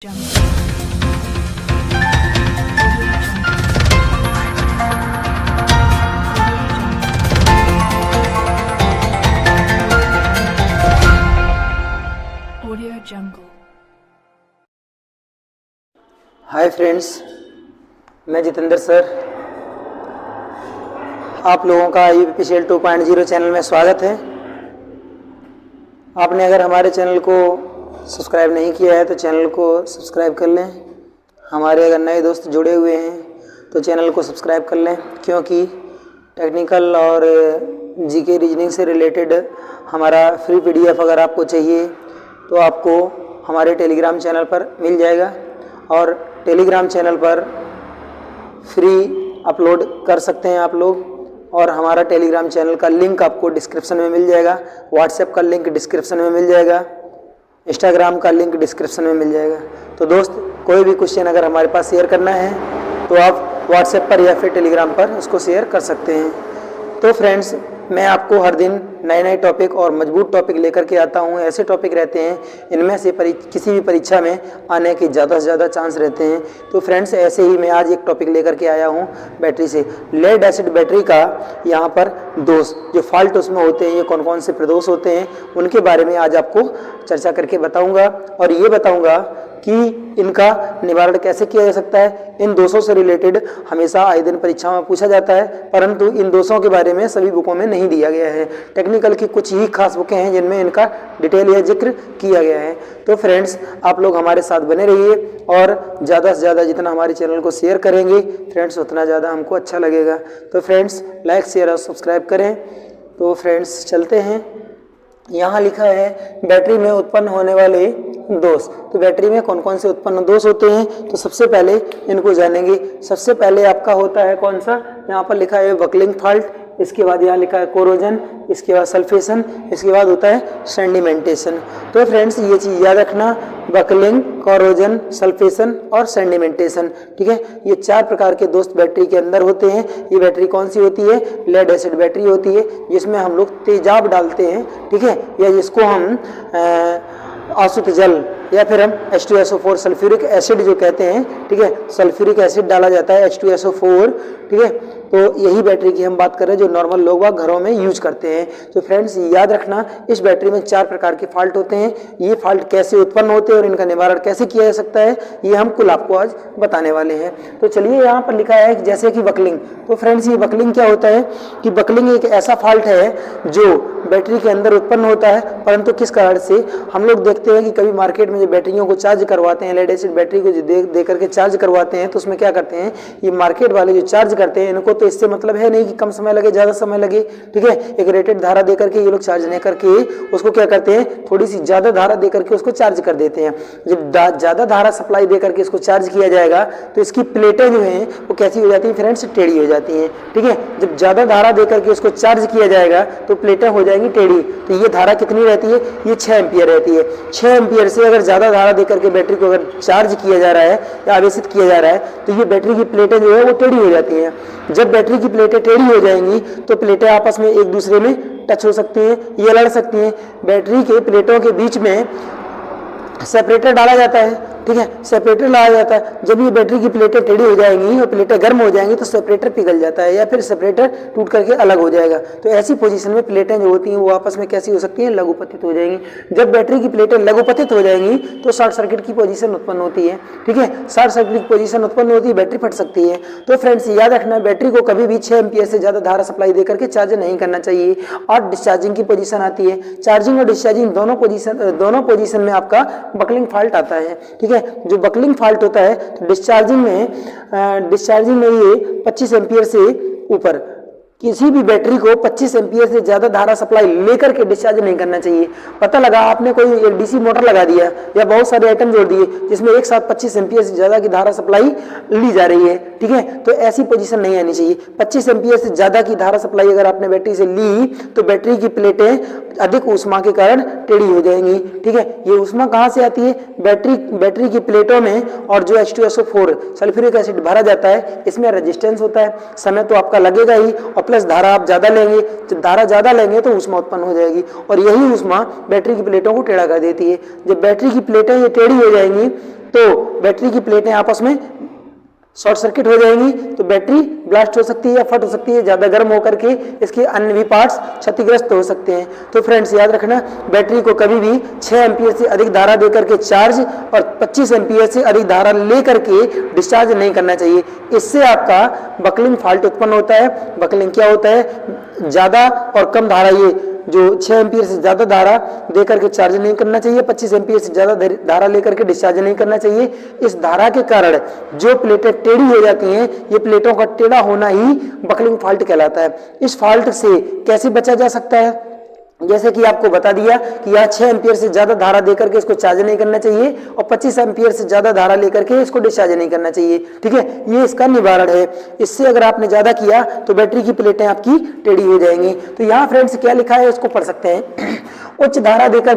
Hi friends, मैं Jitendra sir, आप लोगों का यूपीपीसीएल 2.0 चैनल में स्वागत है। आपने अगर हमारे चैनल को सब्सक्राइब नहीं किया है तो चैनल को सब्सक्राइब कर लें। हमारे अगर नए दोस्त जुड़े हुए हैं तो चैनल को सब्सक्राइब कर लें, क्योंकि टेक्निकल और जीके रीजनिंग से रिलेटेड हमारा फ्री पीडीएफ अगर आपको चाहिए तो आपको हमारे टेलीग्राम चैनल पर मिल जाएगा, और टेलीग्राम चैनल पर फ्री अपलोड कर सकते हैं आप लोग। और हमारा टेलीग्राम चैनल का लिंक आपको डिस्क्रिप्शन में मिल जाएगा, व्हाट्सएप का लिंक डिस्क्रिप्शन में मिल जाएगा, इंस्टाग्राम का लिंक डिस्क्रिप्शन में मिल जाएगा। तो दोस्त, कोई भी क्वेश्चन अगर हमारे पास शेयर करना है तो आप व्हाट्सएप पर या फिर टेलीग्राम पर उसको शेयर कर सकते हैं। तो फ्रेंड्स, मैं आपको हर दिन नए नए टॉपिक और मजबूत टॉपिक लेकर के आता हूँ। ऐसे टॉपिक रहते हैं इनमें से किसी भी परीक्षा में आने के ज़्यादा से ज़्यादा चांस रहते हैं। तो फ्रेंड्स, ऐसे ही मैं आज एक टॉपिक लेकर के आया हूँ बैटरी से। लेड एसिड बैटरी का यहाँ पर दोष, जो फॉल्ट उसमें होते हैं, ये कौन कौन से प्रदोष होते हैं, उनके बारे में आज आपको चर्चा करके बताऊँगा। और ये बताऊँगा कि इनका निवारण कैसे किया जा सकता है। इन दोषों से रिलेटेड हमेशा आए दिन परीक्षाओं में पूछा जाता है, परंतु इन दोषों के बारे में सभी बुकों में नहीं दिया गया है। टेक्निकल की कुछ ही खास बुकें हैं जिनमें इनका डिटेल या जिक्र किया गया है। तो फ्रेंड्स, आप लोग हमारे साथ बने रहिए, और ज़्यादा से ज़्यादा जितना हमारे चैनल को शेयर करेंगे फ्रेंड्स, उतना ज़्यादा हमको अच्छा लगेगा। तो फ्रेंड्स, लाइक शेयर और सब्सक्राइब करें। तो फ्रेंड्स, चलते हैं। यहाँ लिखा है बैटरी में उत्पन्न होने वाले दोष। तो बैटरी में कौन कौन से उत्पन्न दोष होते हैं, तो सबसे पहले इनको जानेंगे। सबसे पहले आपका होता है कौन सा, यहाँ पर लिखा है बकलिंग फॉल्ट, इसके बाद यहाँ लिखा है कोरोजन, इसके बाद सल्फेशन, इसके बाद होता है सेंडिमेंटेशन। तो फ्रेंड्स, ये चीज़ याद रखना, बकलिंग, कोरोजन, सल्फेशन और सेंडिमेंटेशन, ठीक है। ये चार प्रकार के दोष बैटरी के अंदर होते हैं। ये बैटरी कौन सी होती है, लेड एसिड बैटरी होती है, जिसमें हम लोग तेजाब डालते हैं, ठीक है, या जिसको हम आसुत जल या फिर हम H2SO4 सल्फ्यूरिक एसिड जो कहते हैं, ठीक है, सल्फ्यूरिक एसिड डाला जाता है H2SO4, ठीक है। तो यही बैटरी की हम बात कर रहे हैं जो नॉर्मल लोग वह घरों में यूज करते हैं। तो फ्रेंड्स, याद रखना, इस बैटरी में चार प्रकार के फॉल्ट होते हैं। ये फॉल्ट कैसे उत्पन्न होते हैं और इनका निवारण कैसे किया जा सकता है, ये हम कुल आपको आज बताने वाले हैं। तो चलिए, यहाँ पर लिखा है जैसे कि बकलिंग। तो फ्रेंड्स, ये बकलिंग क्या होता है कि बकलिंग एक ऐसा फॉल्ट है जो बैटरी के अंदर उत्पन्न होता है, परंतु किस कारण से, हम लोग देखते हैं कि कभी मार्केट में जो बैटरियों को चार्ज करवाते हैं, लेड एसिड बैटरी को जो दे करके चार्ज करवाते हैं, तो उसमें क्या करते हैं, ये मार्केट वाले जो चार्ज करते हैं, इनको तो इससे मतलब है नहीं कि कम समय लगे, ज़्यादा समय लगे, ठीक है। एक रेटेड धारा दे करके ये लोग चार्ज नहीं करके उसको क्या करते हैं, थोड़ी सी ज़्यादा धारा दे करके उसको चार्ज कर देते हैं। जब ज़्यादा धारा सप्लाई दे करके इसको चार्ज किया जाएगा तो इसकी प्लेटें जो हैं वो कैसी हो जाती हैं फ्रेंड्स, टेढ़ी हो जाती हैं, ठीक है। जब ज़्यादा धारा दे करके उसको चार्ज किया जाएगा तो प्लेटें हो जाएंगी टेढ़ी। तो ये धारा कितनी रहती है, ये 6 एम्पियर रहती है। 6 एम्पियर से अगर ज़्यादा धारा दे करके बैटरी को अगर चार्ज किया जा रहा है या आवेशित किया जा रहा है तो ये बैटरी की प्लेटें जो है वो टेढ़ी हो जाती हैं। जब बैटरी की प्लेटें टेढ़ी हो जाएंगी तो प्लेटें आपस में एक दूसरे में टच हो सकती हैं, ये लड़ सकती हैं। बैटरी के प्लेटों के बीच में सेपरेटर डाला जाता है, ठीक है, सेपरेटर लाया जाता है। जब ये बैटरी की प्लेटें टेढ़ी हो जाएंगी और प्लेटें गर्म हो जाएंगी तो सेपरेटर पिघल जाता है या फिर सेपरेटर टूट करके अलग हो जाएगा। तो ऐसी पोजीशन में प्लेटें जो होती हैं वो आपस में कैसी हो सकती हैं, लघुपतित हो जाएंगी। जब बैटरी की प्लेटें लघुपतित हो जाएंगी तो शॉर्ट सर्किट की पोजीशन उत्पन्न होती है, ठीक है। शॉर्ट सर्किट की पोजीशन उत्पन्न होती है, बैटरी फट सकती है। तो फ्रेंड्स, याद रखना, बैटरी को कभी भी 6 एम्पियर से ज़्यादा धारा सप्लाई दे करके चार्ज नहीं करना चाहिए। और डिस्चार्जिंग की पोजीशन आती है, चार्जिंग और डिस्चार्जिंग दोनों पोजीशन में आपका बकलिंग फॉल्ट आता है, ठीक है। जो बकलिंग फॉल्ट होता है तो डिस्चार्जिंग में ये 25 एम्पियर से ऊपर किसी भी बैटरी को 25 एम्पियर से ज़्यादा धारा सप्लाई लेकर के डिस्चार्ज नहीं करना चाहिए। पता लगा आपने कोई एक डीसी मोटर लगा दिया या बहुत सारे आइटम जोड़ दिए जिसमें एक साथ 25 एम्पियर से ज़्यादा की धारा सप्लाई ली जा रही है, ठीक है, तो ऐसी पोजीशन नहीं आनी चाहिए। 25 एम्पियर से ज़्यादा की धारा सप्लाई अगर आपने बैटरी से ली तो बैटरी की प्लेटें अधिक ऊष्मा के कारण टेढ़ी हो जाएंगी, ठीक है। ये ऊष्मा कहाँ से आती है, बैटरी की प्लेटों में, और जो H2SO4 सल्फ्यूरिक एसिड भरा जाता है इसमें रेजिस्टेंस होता है, समय तो आपका लगेगा ही, और प्लस धारा आप ज़्यादा लेंगे। जब धारा ज़्यादा लेंगे तो ऊष्मा उत्पन्न हो जाएगी, और यही ऊष्मा बैटरी की प्लेटों को टेढ़ा कर देती है। जब बैटरी की प्लेटें ये टेढ़ी हो जाएंगी तो बैटरी की प्लेटें आपस में शॉर्ट सर्किट हो जाएंगी, तो बैटरी ब्लास्ट हो सकती है या फट हो सकती है, ज़्यादा गर्म होकर के इसके अन्य भी पार्ट्स क्षतिग्रस्त हो सकते हैं। तो फ्रेंड्स याद रखना, बैटरी को कभी भी 6 एम्पीयर से अधिक धारा देकर के चार्ज और 25 एम्पीयर से अधिक धारा लेकर के डिस्चार्ज नहीं करना चाहिए। इससे आपका बकलिंग फॉल्ट उत्पन्न होता है। बकलिंग क्या होता है? ज़्यादा और कम धारा, ये जो 6 एम्पीयर से ज़्यादा धारा देकर के चार्ज नहीं करना चाहिए, 25 एम्पीयर से ज़्यादा धारा लेकर के डिस्चार्ज नहीं करना चाहिए। इस धारा के कारण जो प्लेटें टेढ़ी हो जाती हैं, ये प्लेटों का टेढ़ा होना ही बकलिंग फॉल्ट कहलाता है। इस फॉल्ट से कैसे बचा जा सकता है? जैसे कि आपको बता दिया कि यहाँ 6 एम्पीयर से ज़्यादा धारा देकर के इसको चार्ज नहीं करना चाहिए और 25 एम्पीयर से ज़्यादा धारा लेकर के इसको डिस्चार्ज नहीं करना चाहिए। ठीक है, ये इसका निवारण है। इससे अगर आपने ज़्यादा किया तो बैटरी की प्लेटें आपकी टेढ़ी हो जाएंगी। तो यहाँ फ्रेंड्स क्या लिखा है, इसको पढ़ सकते हैं। उच्च धारा देकर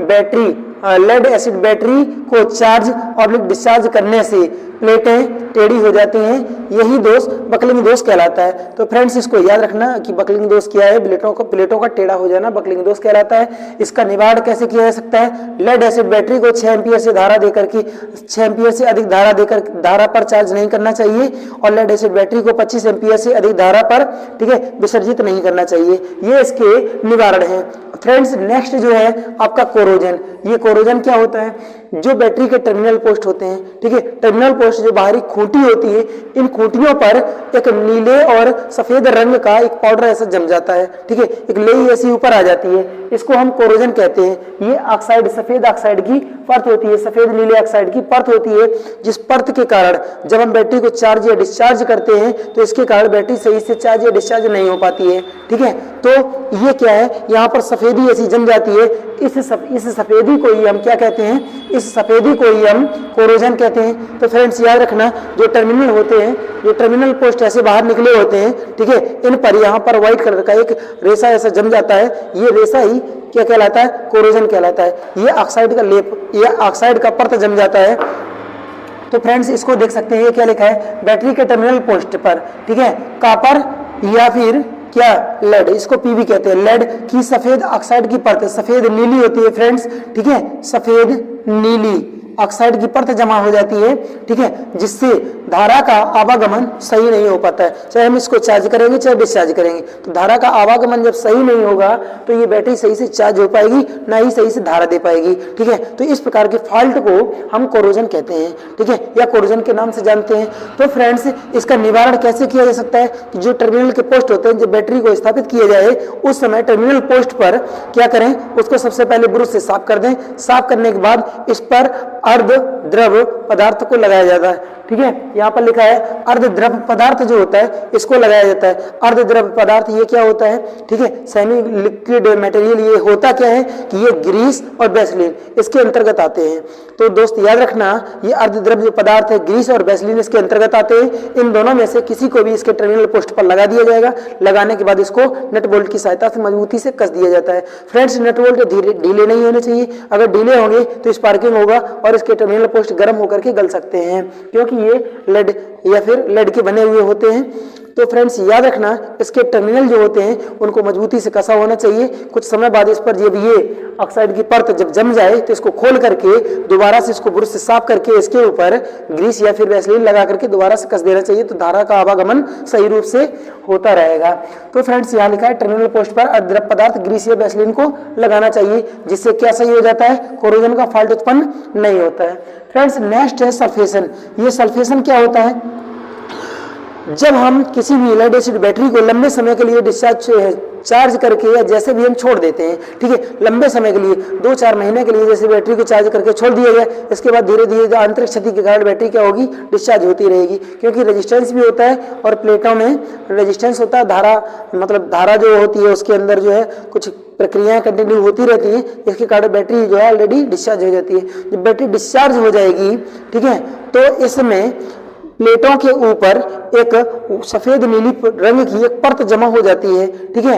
बैटरी लेड एसिड बैटरी को चार्ज और डिस्चार्ज करने से प्लेटें टेढ़ी हो जाती हैं। यही दोष बकलिंग दोष कहलाता है। तो फ्रेंड्स इसको याद रखना कि बकलिंग दोष क्या है? प्लेटों का टेढ़ा हो जाना बकलिंग दोष कहलाता है। इसका निवारण कैसे किया जा सकता है? लेड एसिड बैटरी को 6 एम्पीयर से धारा देकर के 6 एम्पीयर से अधिक धारा देकर धारा पर चार्ज नहीं करना चाहिए और लेड एसिड बैटरी को 25 एम्पीयर से अधिक धारा पर, ठीक है, विसर्जित नहीं करना चाहिए। ये इसके निवारण है। फ्रेंड्स नेक्स्ट जो है आपका कोरोजन। ये कोरोजन क्या होता है? जो बैटरी के टर्मिनल पोस्ट होते हैं, ठीक है, टर्मिनल पोस्ट जो बाहरी खूंटी होती है, इन खूंटियों पर एक नीले और सफेद रंग का एक पाउडर ऐसा जम जाता है। ठीक है, एक लेई ऐसी ऊपर आ जाती है, इसको हम कोरोजन कहते हैं। ये ऑक्साइड, सफेद ऑक्साइड की परत होती है, सफेद नीले ऑक्साइड की परत होती है, जिस परत के कारण जब हम बैटरी को चार्ज या डिस्चार्ज करते हैं तो इसके कारण बैटरी सही से चार्ज या डिस्चार्ज नहीं हो पाती है। ठीक है, तो ये क्या है? यहाँ पर सफेदी ऐसी जम जाती है। इस सफेदी को ही हम क्या कहते हैं? इस सफेदी को ही हम कोरोजन कहते हैं। तो फ्रेंड्स याद रखना, जो टर्मिनल होते हैं, जो टर्मिनल पोस्ट ऐसे बाहर निकले होते हैं, ठीक है, इन पर यहाँ पर व्हाइट कलर का एक रेसा ऐसा जम जाता है। ये रेसा ही क्या कहलाता है? कोरोजन कहलाता है। ये ऑक्साइड का लेप, ये ऑक्साइड का परत जम जाता है। तो फ्रेंड्स इसको देख सकते हैं, ये क्या लिखा है? बैटरी के टर्मिनल पोस्ट पर, ठीक है, कॉपर या फिर क्या लेड, इसको पीबी कहते हैं, लेड की सफेद ऑक्साइड की परत, सफेद नीली होती है फ्रेंड्स, ठीक है, सफेद नीली ऑक्साइड की परत जमा हो जाती है। ठीक है, जिससे धारा का आवागमन सही नहीं हो पाता है। चाहे हम इसको चार्ज करेंगे चाहे डिस्चार्ज करेंगे, तो धारा का आवागमन जब सही नहीं होगा तो ये बैटरी सही से चार्ज हो पाएगी, ना ही सही से धारा दे पाएगी। ठीक है, तो इस प्रकार के फॉल्ट को हम कोरोजन कहते हैं। ठीक है, या कोरोजन के नाम से जानते हैं। तो फ्रेंड्स इसका निवारण कैसे किया जा सकता है? कि जो टर्मिनल के पोस्ट होते हैं, जब बैटरी को स्थापित किया जाए उस समय टर्मिनल पोस्ट पर क्या करें? उसको सबसे पहले ब्रश से साफ कर दें। साफ करने के बाद इस पर अर्ध द्रव पदार्थ को लगाया जाता है। ठीक है, यहाँ पर लिखा है अर्ध द्रव पदार्थ जो होता है इसको लगाया जाता है। अर्ध द्रव पदार्थ ये क्या होता है? ठीक है, सेमी लिक्विड मटेरियल। ये होता क्या है कि ये ग्रीस और वैसलीन इसके अंतर्गत आते हैं। तो दोस्त याद रखना, ये अर्ध द्रव जो पदार्थ है, ग्रीस और वैसलीन इसके अंतर्गत आते हैं। इन दोनों में से किसी को भी इसके टर्मिनल पोस्ट पर लगा दिया जाएगा। लगाने के बाद इसको नट बोल्ट की सहायता से मजबूती से कस दिया जाता है। फ्रेंड्स नट बोल्ट ढीले नहीं होने चाहिए। अगर ढीले होंगे तो स्पार्किंग होगा और इसके टर्मिनल पोस्ट गर्म होकर के गल सकते हैं, क्योंकि ये लेड या फिर लेड के बने हुए होते हैं। तो फ्रेंड्स याद रखना, इसके टर्मिनल जो होते हैं उनको मजबूती से कसा होना चाहिए। कुछ समय बाद इस पर जब ये ऑक्साइड की परत जब जम जाए तो इसको खोल करके दोबारा से इसको ब्रश से साफ करके इसके ऊपर ग्रीस या फिर वैसलीन लगा करके दोबारा से कस देना चाहिए, तो धारा का आवागमन सही रूप से होता रहेगा। तो फ्रेंड्स यहाँ लिखा है टर्मिनल पोस्ट पर द्रव पदार्थ ग्रीस या वैसलीन को लगाना चाहिए, जिससे क्या सही हो जाता है? कोरोजन का फॉल्ट उत्पन्न नहीं होता है। फ्रेंड्स नेक्स्ट है सल्फेशन। ये सल्फेशन क्या होता है? जब हम किसी भी लेड एसिड बैटरी को लंबे समय के लिए चार्ज करके या जैसे भी हम छोड़ देते हैं, ठीक है, लंबे समय के लिए 2-4 महीने के लिए जैसे बैटरी को चार्ज करके छोड़ दिया गया, इसके बाद धीरे धीरे आंतरिक क्षति के कारण बैटरी क्या होगी? डिस्चार्ज होती रहेगी, क्योंकि रेजिस्टेंस भी होता है और प्लेटों में रेजिस्टेंस होता है। धारा मतलब धारा जो होती है उसके अंदर जो है कुछ प्रक्रियाएं कंटिन्यू होती रहती हैं, इसके कारण बैटरी जो है ऑलरेडी डिस्चार्ज हो जाती है। जब बैटरी डिस्चार्ज हो जाएगी, ठीक है, तो इसमें प्लेटों के ऊपर एक सफेद नीली रंग की एक परत जमा हो जाती है। ठीक है,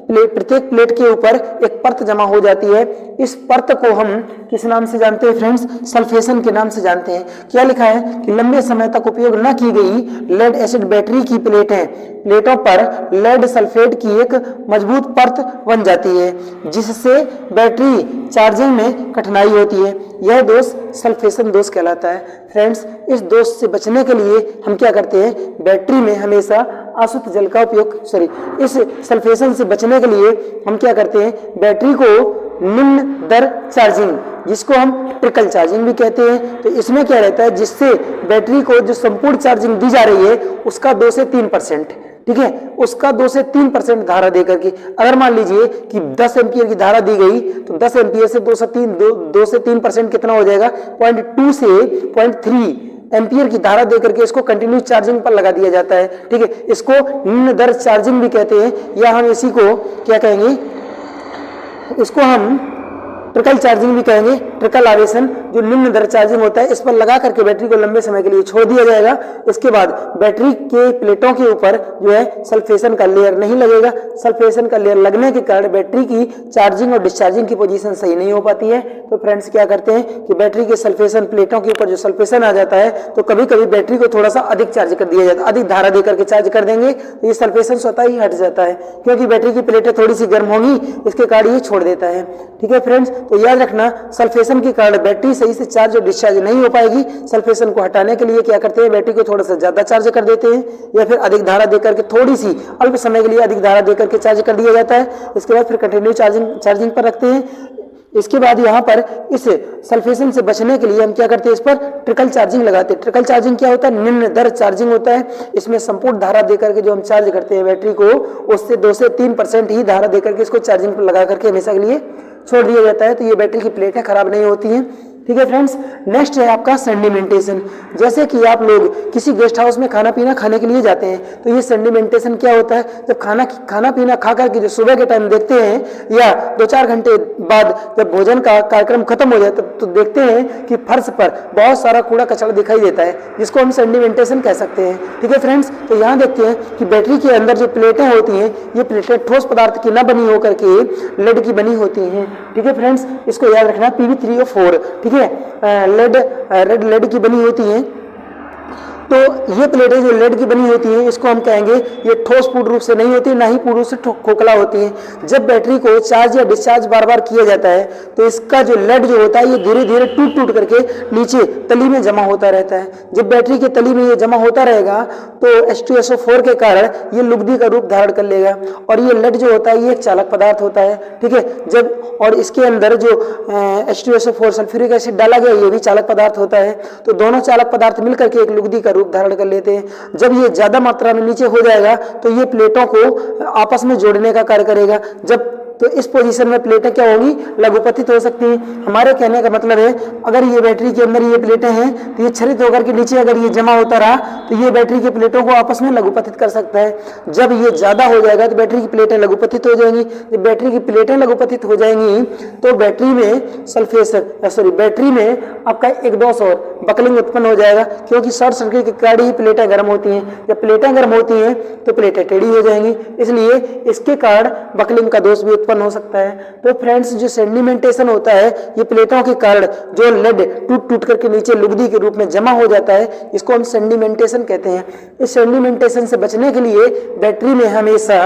प्रत्येक प्लेट के ऊपर एक परत जमा हो जाती है। इस परत को हम किस नाम से जानते हैं फ्रेंड्स? सल्फेशन के नाम से जानते हैं। क्या लिखा है कि लंबे समय तक उपयोग न की गई लेड एसिड बैटरी की प्लेटों पर लेड सल्फेट की एक मजबूत परत बन जाती है, जिससे बैटरी चार्जिंग में कठिनाई होती है। यह दोष सल्फेशन दोष कहलाता है। फ्रेंड्स, इस दोष से बचने के लिए हम क्या करते हैं? बैटरी में हमेशा अशुद्ध जल का उपयोग, इस सल्फेशन से बचने के लिए हम क्या करते हैं? बैटरी को निम्न दर चार्जिंग, जिसको हम ट्रिकल चार्जिंग भी कहते हैं, तो इसमें क्या रहता है? जिससे बैटरी को जो संपूर्ण चार्जिंग दी जा रही है उसका 2 से 3%, ठीक है, उसका 2 से 3% धारा देकर के, अगर मान लीजिए कि 10 एम्पियर की धारा दी गई तो 10 एम्पियर से 2 से 3% कितना हो जाएगा? 0.2 से 0.3 एम्पियर की धारा देकर के इसको कंटिन्यूस चार्जिंग पर लगा दिया जाता है, ठीक है। इसको निम्न दर चार्जिंग भी कहते हैं, या हम इसी को क्या कहेंगे? इसको हम ट्रिकल चार्जिंग भी कहेंगे। ट्रिकल आवेशन जो निम्न दर चार्जिंग होता है, इस पर लगा करके बैटरी को लंबे समय के लिए छोड़ दिया जाएगा। इसके बाद बैटरी के प्लेटों के ऊपर जो है सल्फेशन का लेयर नहीं लगेगा। सल्फेशन का लेयर लगने के कारण बैटरी की चार्जिंग और डिस्चार्जिंग की पोजीशन सही नहीं हो पाती है। तो फ्रेंड्स क्या करते हैं कि बैटरी के सल्फेशन प्लेटों के ऊपर जो सल्फेशन आ जाता है, तो कभी कभी बैटरी को थोड़ा सा अधिक चार्ज कर दिया जाता है, अधिक धारा देकर के चार्ज कर देंगे तो ये सल्फेशन स्वतः ही हट जाता है, क्योंकि बैटरी की प्लेटें थोड़ी सी गर्म होंगी, इसके कारण ये छोड़ देता है, ठीक है फ्रेंड्स। तो याद रखना, सल्फेशन के कारण बैटरी सही से चार्ज और डिस्चार्ज नहीं हो पाएगी। सल्फेशन को हटाने के लिए क्या करते हैं? बैटरी को थोड़ा सा ज्यादा चार्ज कर देते हैं, या फिर अधिक धारा देकर के थोड़ी सी अल्प समय के लिए अधिक धारा देकर के चार्ज कर दिया जाता है। इसके बाद फिर कंटिन्यू चार्जिंग पर रखते हैं। इसके बाद यहाँ पर इस सल्फेशन से बचने के लिए हम क्या करते हैं? इस पर ट्रिकल चार्जिंग लगाते हैं। ट्रिकल चार्जिंग क्या होता है? निम्न दर चार्जिंग होता है। इसमें संपूर्ण धारा देकर के जो हम चार्ज करते हैं बैटरी को, उससे 2 से 3% ही धारा देकर के इसको चार्जिंग पर लगा करके हमेशा के लिए छोड़ दिया जाता है, तो ये बैटरी की प्लेटें खराब नहीं होती हैं, ठीक है फ्रेंड्स। नेक्स्ट है आपका सेंडिमेंटेशन। जैसे कि आप लोग किसी गेस्ट हाउस में खाना पीना खाने के लिए जाते हैं, तो ये सेंडिमेंटेशन क्या होता है? जब खाना पीना खा करके जो सुबह के टाइम देखते हैं, या 2-4 घंटे बाद जब भोजन का कार्यक्रम खत्म हो जाए, तो देखते हैं कि फर्श पर बहुत सारा कूड़ा कचरा दिखाई देता है, जिसको हम सेंडिमेंटेशन कह सकते हैं, ठीक है फ्रेंड्स। तो यहाँ देखते हैं कि बैटरी के अंदर जो प्लेटें होती हैं, ये प्लेटें ठोस पदार्थ की न बनी होकर के लेड की बनी होती हैं, ठीक है फ्रेंड्स। इसको याद रखना, PB3O4, ठीक है, रेड लेड की बनी होती हैं। तो ये प्लेटें जो लेड की बनी होती हैं, इसको हम कहेंगे ये ठोस पूर्ण रूप से नहीं होती, ना ही पूर्ण रूप से खोखला होती है। जब बैटरी को चार्ज या डिस्चार्ज बार बार किया जाता है, तो इसका जो लेड जो होता है ये धीरे धीरे टूट करके नीचे तली में जमा होता रहता है। जब बैटरी के तली में ये जमा होता रहेगा, तो H2SO4 के कारण ये लुगदी का रूप धारण कर लेगा, और ये लेड जो होता है ये एक चालक पदार्थ होता है, ठीक है। जब और इसके अंदर जो H2SO4 सल्फ्यूरिक एसिड डाला गया, ये भी चालक पदार्थ होता है। तो दोनों चालक पदार्थ मिलकर के एक लुगदी का रूप धारण कर लेते हैं। जब ये ज्यादा मात्रा में नीचे हो जाएगा, तो ये प्लेटों को आपस में जोड़ने का कार्य करेगा। जब तो इस पोजीशन में प्लेटें क्या होंगी? लघुपतित हो सकती हैं। हमारे कहने का मतलब है, अगर ये बैटरी के अंदर ये प्लेटें हैं, तो ये क्षरित होकर के नीचे अगर ये जमा होता रहा, तो ये बैटरी की प्लेटों को आपस में लघुपतित कर सकता है। जब ये ज्यादा हो जाएगा, तो बैटरी की प्लेटें लघुपतित हो जाएंगी। जब बैटरी की प्लेटें लघुपतित हो जाएंगी, तो बैटरी में बैटरी में आपका एक दोष और बकलिंग उत्पन्न हो जाएगा, क्योंकि शॉर्ट सर्किट के कारण ही प्लेटें गर्म होती हैं। जब प्लेटें गर्म होती हैं, तो प्लेटें टेढ़ी हो जाएंगी, इसलिए इसके कारण बकलिंग का दोष भी उत्पन्न हो सकता है। तो फ्रेंड्स, जो सेंडिमेंटेशन होता है, ये प्लेटों के कारण जो लेड टूट करके नीचे लुगदी के रूप में जमा हो जाता है, इसको हम सेंडिमेंटेशन कहते हैं। इस सेंडिमेंटेशन से बचने के लिए बैटरी में हमेशा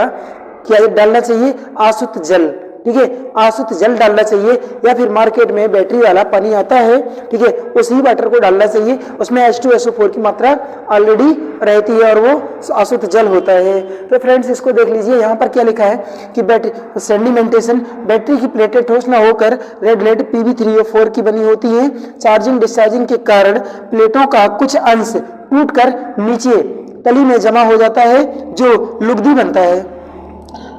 क्या डालना चाहिए? आसुत जल, ठीक है, आसुत जल डालना चाहिए, या फिर मार्केट में बैटरी वाला पानी आता है, ठीक है, उसी वाटर को डालना चाहिए। उसमें H2SO4 की मात्रा ऑलरेडी रहती है और वो आसुत जल होता है। तो फ्रेंड्स, इसको देख लीजिए, यहाँ पर क्या लिखा है कि बैटरी सेंडिमेंटेशन, बैटरी की प्लेटें ठोस न होकर रेड लेड PB3O4 की बनी होती हैं। चार्जिंग डिस्चार्जिंग के कारण प्लेटों का कुछ अंश टूटकर नीचे तली में जमा हो जाता है, जो लुगदी बनता है।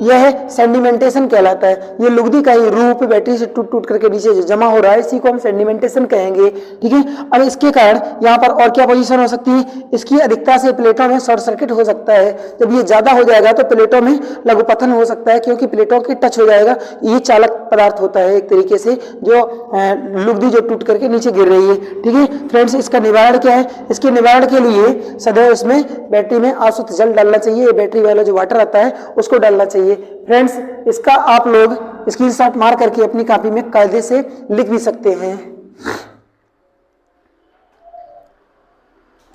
यह सेंडिमेंटेशन कहलाता है। ये लुगदी का ही रूप बैटरी से टूट करके नीचे जो जमा हो रहा है, इसी को हम सेंडिमेंटेशन कहेंगे, ठीक है। अब इसके कारण यहाँ पर और क्या पोजीशन हो सकती है? इसकी अधिकता से प्लेटों में शॉर्ट सर्किट हो सकता है। जब ये ज्यादा हो जाएगा, तो प्लेटों में लघुपतन हो सकता है, क्योंकि प्लेटों के टच हो जाएगा। ये चालक पदार्थ होता है एक तरीके से, जो लुगदी जो टूट करके नीचे गिर रही है, ठीक है फ्रेंड्स। इसका निवारण क्या है? इसके निवारण के लिए सदैव इसमें बैटरी में आसुत जल डालना चाहिए। बैटरी वाला जो वाटर आता है, उसको डालना चाहिए। लीजिए फ्रेंड्स। इसका आप लोग स्क्रीनशॉट मार करके अपनी कॉपी में कायदे से लिख भी सकते हैं।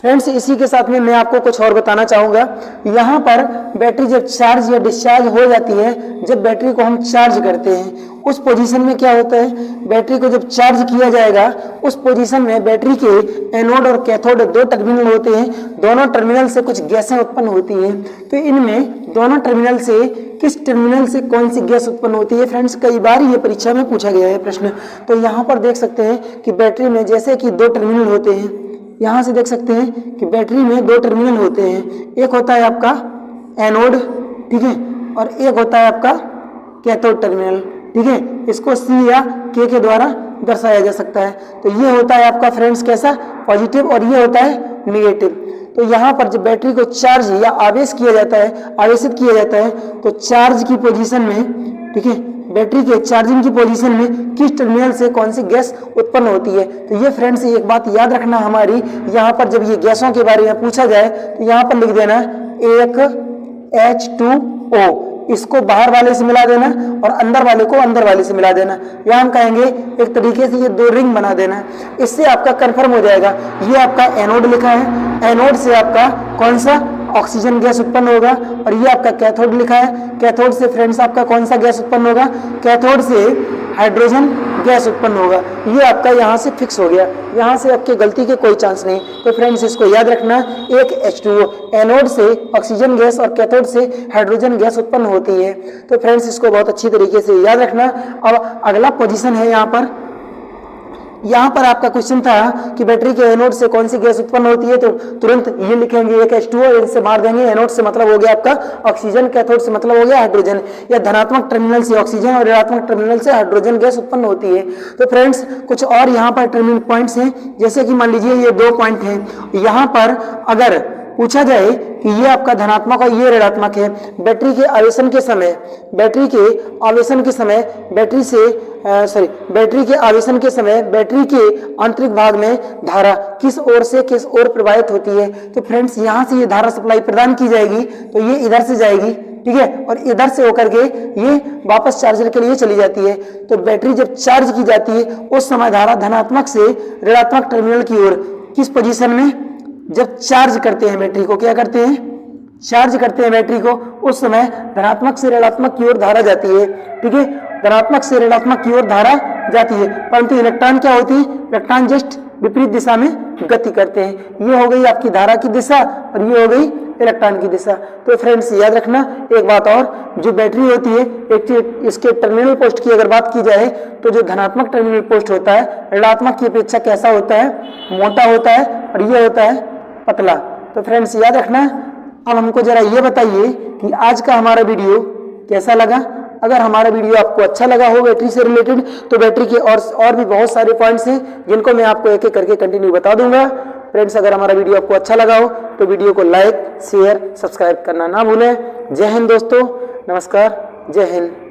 फ्रेंड्स इसी के साथ में मैं आपको कुछ और बताना चाहूँगा। यहाँ पर बैटरी जब चार्ज या डिस्चार्ज हो जाती है, जब बैटरी को हम चार्ज करते हैं उस पोजीशन में क्या होता है, बैटरी को जब चार्ज किया जाएगा उस पोजीशन में बैटरी के एनोड और कैथोड दो टर्मिनल होते हैं। दोनों टर्मिनल से कुछ गैसें उत्पन्न होती हैं। तो इनमें दोनों टर्मिनल से किस टर्मिनल से कौन सी गैस उत्पन्न होती है फ्रेंड्स, कई बार ये परीक्षा में पूछा गया है प्रश्न। तो यहाँ पर देख सकते हैं कि बैटरी में जैसे कि दो टर्मिनल होते हैं, यहाँ से देख सकते हैं कि बैटरी में दो टर्मिनल होते हैं। एक होता है आपका एनोड, ठीक है, और एक होता है आपका कैथोड टर्मिनल, ठीक है। इसको C या K के द्वारा दर्शाया जा सकता है। तो ये होता है आपका फ्रेंड्स कैसा, पॉजिटिव, और ये होता है नेगेटिव। तो यहाँ पर जब बैटरी को चार्ज या आवेश किया जाता है, आवेशित किया जाता है, तो चार्ज की पोजीशन में, ठीक है, बैटरी के चार्जिंग की पोजीशन में किस टर्मिनल से कौन सी गैस उत्पन्न होती है। तो ये फ्रेंड्स एक बात याद रखना हमारी, यहाँ पर जब ये गैसों के बारे में पूछा जाए तो यहाँ पर लिख देना एक H2O, इसको बाहर वाले से मिला देना और अंदर वाले को अंदर वाले से मिला देना, या हम कहेंगे एक तरीके से ये दो रिंग बना देना। इससे आपका कंफर्म हो जाएगा। ये आपका एनोड लिखा है, एनोड से आपका कौन सा ऑक्सीजन गैस उत्पन्न होगा, और ये आपका कैथोड लिखा है, कैथोड से फ्रेंड्स आपका कौन सा गैस उत्पन्न होगा, कैथोड से हाइड्रोजन गैस उत्पन्न होगा। ये आपका यहाँ से फिक्स हो गया, यहाँ से आपके गलती के कोई चांस नहीं। तो फ्रेंड्स इसको याद रखना, एक H2O, एनोड से ऑक्सीजन गैस और कैथोड से हाइड्रोजन गैस उत्पन्न होती है। तो फ्रेंड्स इसको बहुत अच्छी तरीके से याद रखना। अब अगला पोजीशन है यहाँ पर आपका क्वेश्चन था कि बैटरी के एनोड से कौन सी गैस उत्पन्न होती है, तो तुरंत ये लिखेंगे एक H2O, इनसे मार देंगे, एनोड से मतलब हो गया आपका ऑक्सीजन, कैथोड से मतलब हो गया हाइड्रोजन। या धनात्मक टर्मिनल से ऑक्सीजन और ऋणात्मक टर्मिनल से हाइड्रोजन गैस उत्पन्न होती है। तो फ्रेंड्स कुछ और यहाँ पर टर्मिनल पॉइंट्स हैं, जैसे कि मान लीजिए ये दो पॉइंट हैं। यहाँ पर अगर पूछा जाए कि ये आपका धनात्मक और ये ऋणात्मक है, बैटरी के आवेशन के समय, बैटरी के आवेशन के समय बैटरी के आंतरिक भाग में धारा किस ओर से किस ओर प्रवाहित होती है। तो फ्रेंड्स यहाँ से ये धारा सप्लाई प्रदान की जाएगी, तो ये इधर से जाएगी, ठीक है, और इधर से होकर के ये वापस चार्जर के लिए चली जाती है। तो बैटरी जब चार्ज की जाती है उस समय धारा धनात्मक से ऋणात्मक टर्मिनल की ओर किस पोजीशन में, जब चार्ज करते हैं बैटरी को, क्या करते हैं, चार्ज करते हैं बैटरी को, उस समय धनात्मक से ऋणात्मक की ओर धारा जाती है, ठीक है, धनात्मक से ऋणात्मक की ओर धारा जाती है। परंतु इलेक्ट्रॉन क्या होती है, इलेक्ट्रॉन जस्ट विपरीत दिशा में गति करते हैं। ये हो गई आपकी धारा की दिशा और ये हो गई इलेक्ट्रॉन की दिशा। तो फ्रेंड्स याद रखना एक बात और, जो बैटरी होती है एक इसके टर्मिनल पोस्ट की अगर बात की जाए तो जो धनात्मक टर्मिनल पोस्ट होता है ऋणात्मक की अपेक्षा कैसा होता है, मोटा होता है, और ये होता है पतला। तो फ्रेंड्स याद रखना। अब हमको जरा ये बताइए कि आज का हमारा वीडियो कैसा लगा। अगर हमारा वीडियो आपको अच्छा लगा हो बैटरी से रिलेटेड, तो बैटरी के और भी बहुत सारे पॉइंट्स हैं जिनको मैं आपको एक एक करके कंटिन्यू बता दूंगा। फ्रेंड्स अगर हमारा वीडियो आपको अच्छा लगा हो तो वीडियो को लाइक, शेयर, सब्सक्राइब करना ना भूलें। जय हिंद दोस्तों, नमस्कार, जय हिंद।